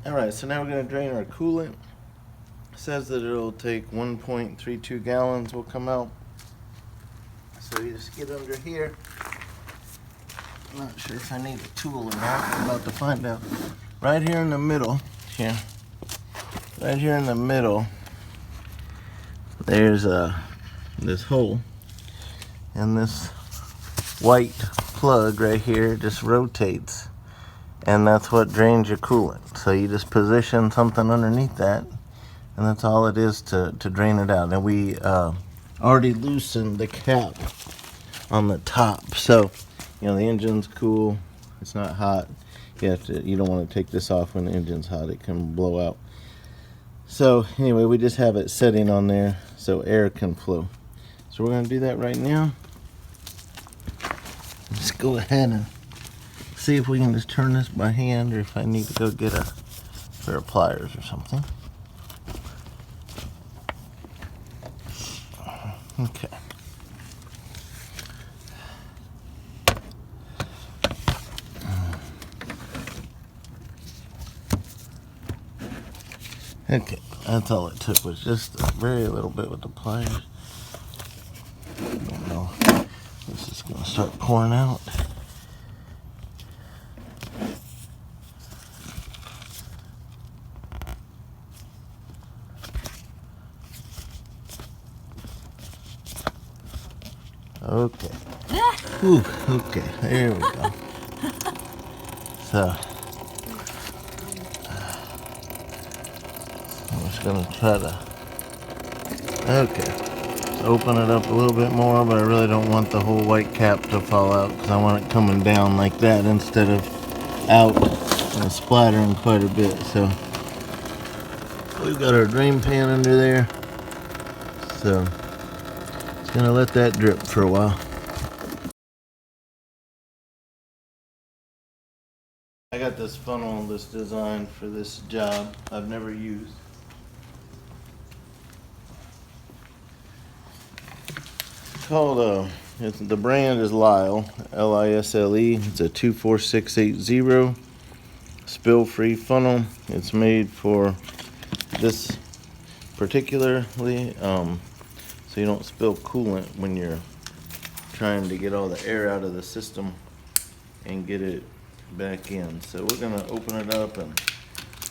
Alright, so now we're going to drain our coolant. It says that it'll take 1.32 gallons will come out. So you just get under here. I'm not sure if I need a tool or not. I'm about to find out. Right here in the middle, here. Right here in the middle, there's this hole. And this white plug right here just rotates. And that's what drains your coolant. So you just position something underneath that, and that's all it is to drain it out. And we already loosened the cap on the top, so you know the engine's cool. It's not hot. You don't want to take this off when the engine's hot. It can blow out. So anyway, we just have it setting on there so air can flow. So we're going to do that right now. Let's go ahead and see if we can just turn this by hand, or if I need to go get a pair of pliers or something. Okay. Okay, that's all it took, was just a very little bit with the pliers. I don't know. This is going to start pouring out. Okay. Ooh, okay, there we go. So, I'm just gonna try to, let's open it up a little bit more, but I really don't want the whole white cap to fall out, because I want it coming down like that instead of out and splattering quite a bit. So, we've got our drain pan under there, so it's gonna let that drip for a while. I got this funnel that's designed for this job I've never used. It's called, the brand is Lisle, L-I-S-L-E. It's a 24680 spill-free funnel. It's made for this particularly, so you don't spill coolant when you're trying to get all the air out of the system and get it back in. So we're gonna open it up and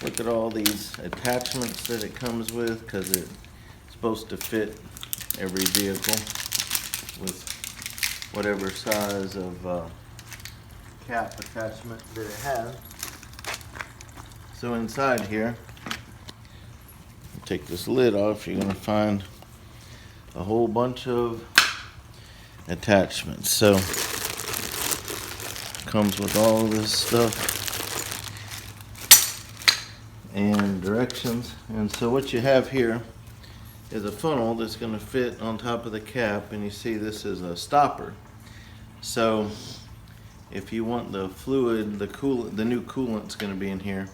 look at all these attachments that it comes with, because it's supposed to fit every vehicle with whatever size of cap attachment that it has. So inside here, take this lid off, you're gonna find a whole bunch of attachments. So comes with all of this stuff and directions. And so what you have here is a funnel that's going to fit on top of the cap, and you see this is a stopper. So if you want the fluid, the new coolant's going to be in here,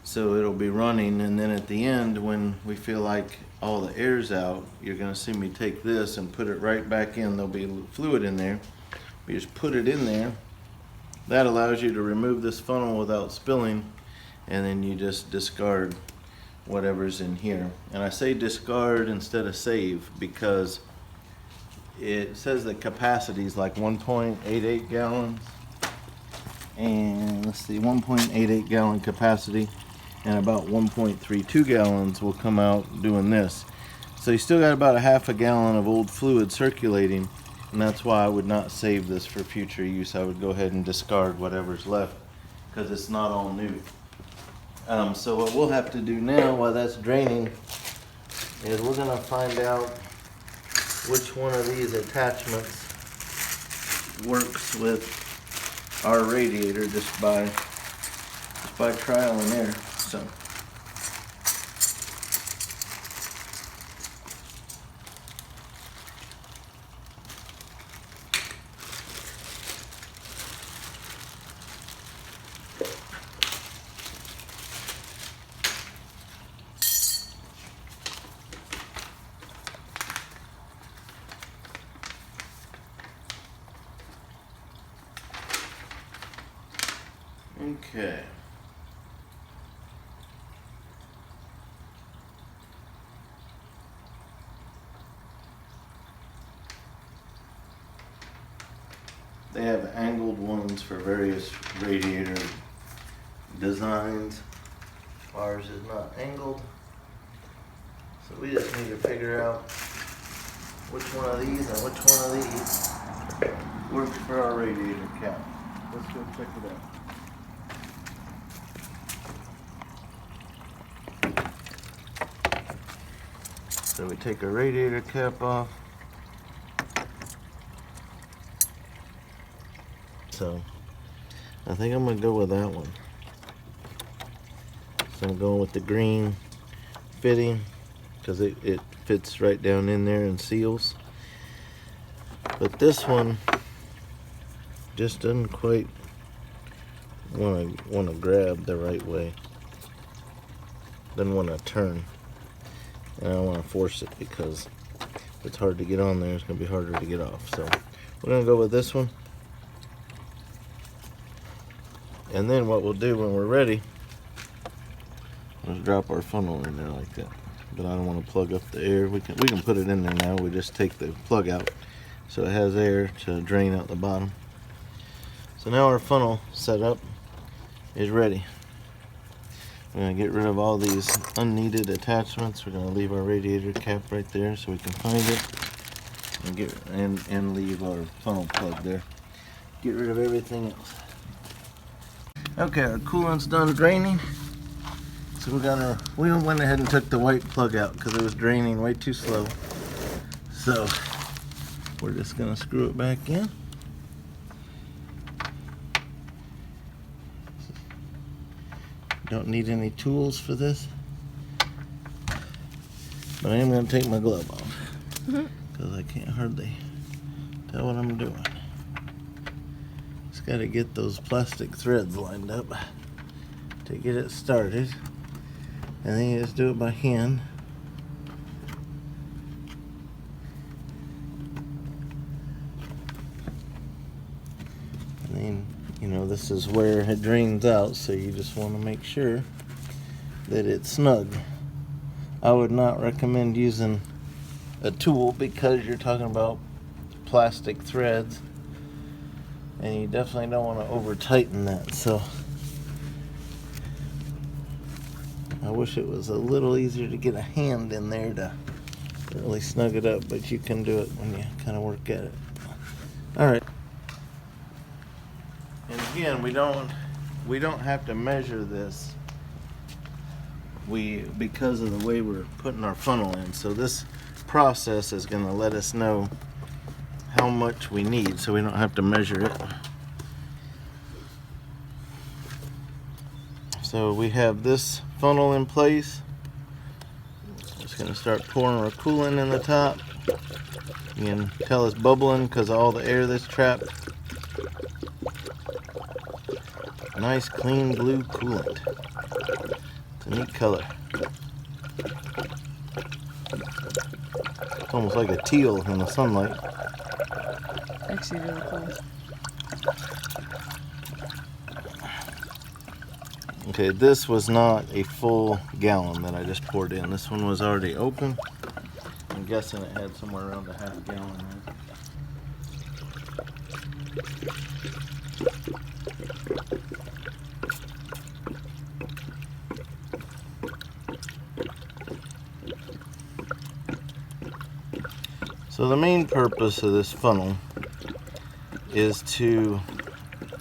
so it'll be running, and then at the end when we feel like all the air's out, you're going to see me take this and put it right back in. There'll be fluid in there. We just put it in there. That allows you to remove this funnel without spilling, and then you just discard whatever's in here. And I say discard instead of save because it says the capacity is like 1.88 gallons, and let's see, 1.88 gallon capacity, and about 1.32 gallons will come out doing this. So you still got about a half a gallon of old fluid circulating. And that's why I would not save this for future use. I would go ahead and discard whatever's left, because it's not all new. So what we'll have to do now while that's draining is we're going to find out which one of these attachments works with our radiator just by trial and error. So. Okay. They have angled ones for various radiator designs. Ours is not angled. So we just need to figure out which one of these and which one of these works for our radiator cap. Let's go check it out. So we take our radiator cap off. So I think I'm gonna go with that one. So I'm going with the green fitting because it fits right down in there and seals. But this one just doesn't quite want to grab the right way. Doesn't want to turn. And I don't want to force it because if it's hard to get on there, it's going to be harder to get off. So we're going to go with this one. And then what we'll do when we're ready is drop our funnel in there like that. But I don't want to plug up the air. We can put it in there now. We just take the plug out so it has air to drain out the bottom. So now our funnel setup is ready. We're going to get rid of all these unneeded attachments. We're going to leave our radiator cap right there so we can find it and leave our funnel plug there. Get rid of everything else. Okay, our coolant's done draining. So we went ahead and took the white plug out because it was draining way too slow. So we're just gonna screw it back in. Don't need any tools for this. But I am gonna take my glove off because I can't hardly tell what I'm doing. Just gotta get those plastic threads lined up to get it started. And then you just do it by hand. And then, you know, this is where it drains out, so you just want to make sure that it's snug. I would not recommend using a tool because you're talking about plastic threads. And you definitely don't want to over tighten that, so I wish it was a little easier to get a hand in there to really snug it up, but you can do it when you kind of work at it. Alright. And again, we don't have to measure this because of the way we're putting our funnel in. So this process is going to let us know how much we need, so we don't have to measure it. So we have this funnel in place. Just going to start pouring our coolant in the top. You can tell it's bubbling because of all the air that's trapped. Nice clean blue coolant. It's a neat color. It's almost like a teal in the sunlight. Actually really cool. Okay, this was not a full gallon that I just poured in. This one was already open. I'm guessing it had somewhere around a half gallon in it. So the main purpose of this funnel is to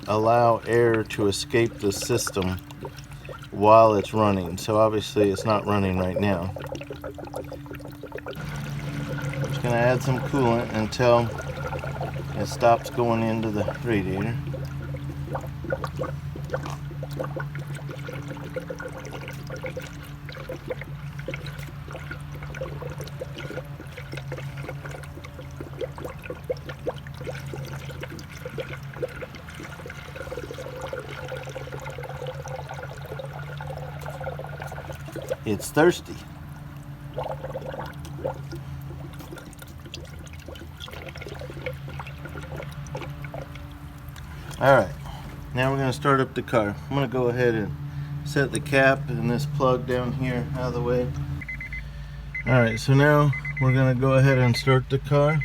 allow air to escape the system while it's running. So obviously it's not running right now. I'm just going to add some coolant until it stops going into the radiator. It's thirsty. Alright, now we're going to start up the car. I'm going to go ahead and set the cap and this plug down here out of the way. Alright, so now we're going to go ahead and start the car.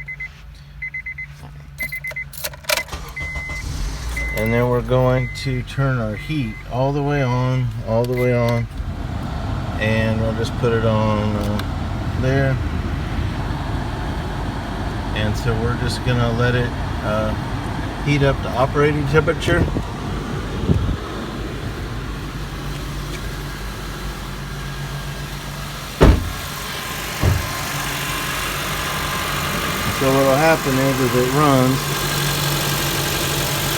And then we're going to turn our heat all the way on, and we'll just put it on there. And so we're just gonna let it heat up to operating temperature. So what'll happen is, as it runs,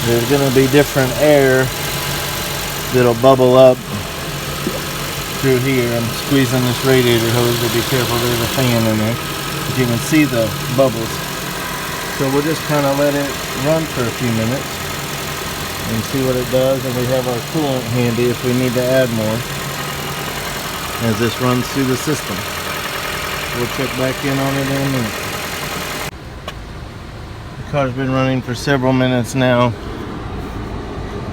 there's going to be different air that'll bubble up through here. I'm squeezing this radiator hose, so be careful, there's a fan in there. But you can see the bubbles. So we'll just kind of let it run for a few minutes and see what it does. And we have our coolant handy if we need to add more as this runs through the system. We'll check back in on it in a minute. The car's been running for several minutes now.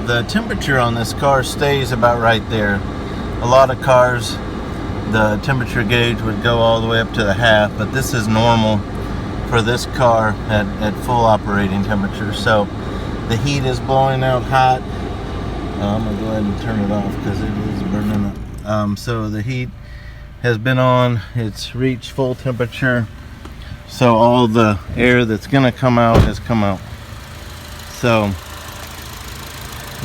The temperature on this car stays about right there. A lot of cars, the temperature gauge would go all the way up to the half, but this is normal for this car at full operating temperature. So the heat is blowing out hot. I'm gonna go ahead and turn it off because it is burning up. So the heat has been on, it's reached full temperature. So all the air that's gonna come out has come out. So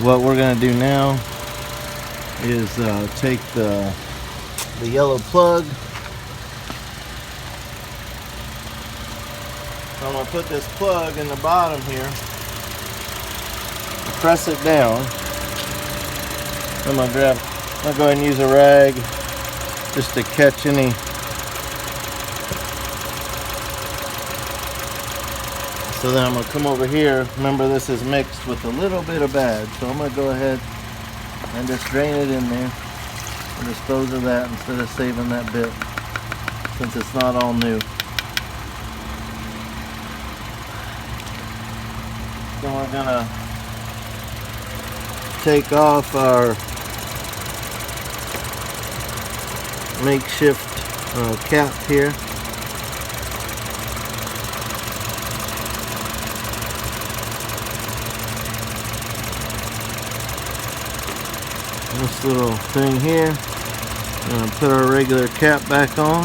what we're gonna do now is take the yellow plug. So I'm gonna put this plug in the bottom here, press it down. I'm gonna go ahead and use a rag just to catch any. So then I'm going to come over here. Remember, this is mixed with a little bit of bad. So I'm going to go ahead and just drain it in there and dispose of that instead of saving that bit, since it's not all new. Then we're going to take off our makeshift cap here. This little thing here, I'm going to put our regular cap back on.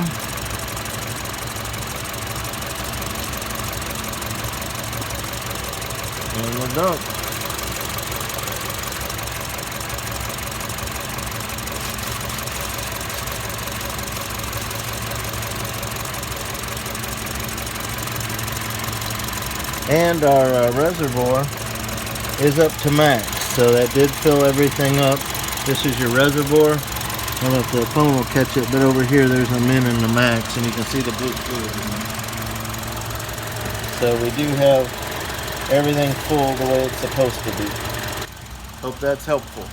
And we're done. And our reservoir is up to max, so that did fill everything up. This is your reservoir. I don't know if the phone will catch it, but over here there's a min and a max, and you can see the blue fluid in there. So we do have everything full the way it's supposed to be. Hope that's helpful.